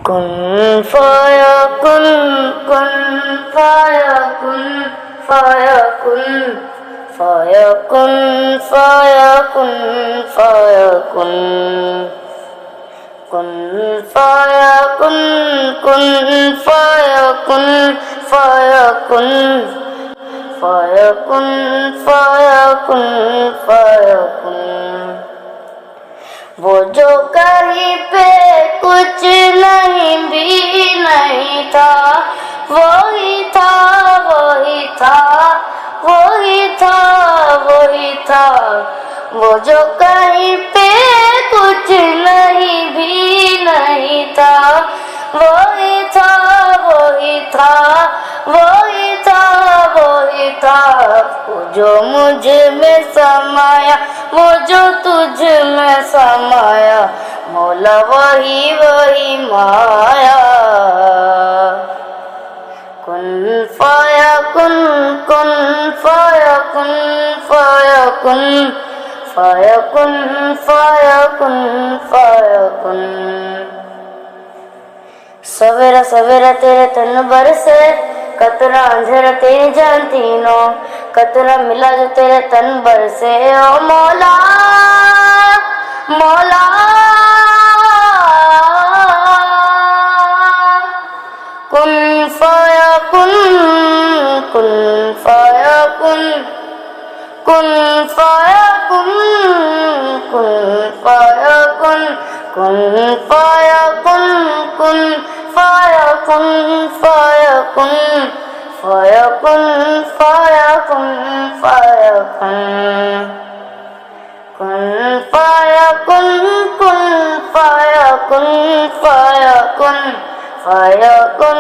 কুন ফায়াকুন, কুন ফায়াকুন, ফায়াকুন, ফায়াকুন, ফায়াকুন, ফায়াকুন, কুন ফায়াকুন, কুন ফায়াকুন, ফায়াকুন, ফায়াকুন, ফায়াকুন, ফায়াকুন। वो जो कहीं पे कुछ नहीं भी नहीं था, वही था, वही था, वही था, वही था। वो जो कहीं पे कुछ नहीं भी नहीं था, वही था, वही था, वही था, वही था। वो जो मुझ में समाया, वो जो तुझ में समाया, मौला वही वही माया। कुन फायाकुन, कुन फायाकुन, फायाकुन, फायाकुन, फायाकुन, फायाकुन। सवेरा सवेरा तेरे तन बरसे, कतरा अंधेरा तेरी जानतीनो, कतरा मिला जो तेरे तन बरसे। ओ मौला, मौला, कुन फायाकुन, कुन फायाकुन, कुन फायाकुन, कुन फायाकुन, कुन फायाकुन, कुन फायाकुन, फायाकुन, फायाकुन, फायाकुन, फायाकुन, कुन फायाकुन, कुन फायाकुन, फायाकुन, फायाकुन,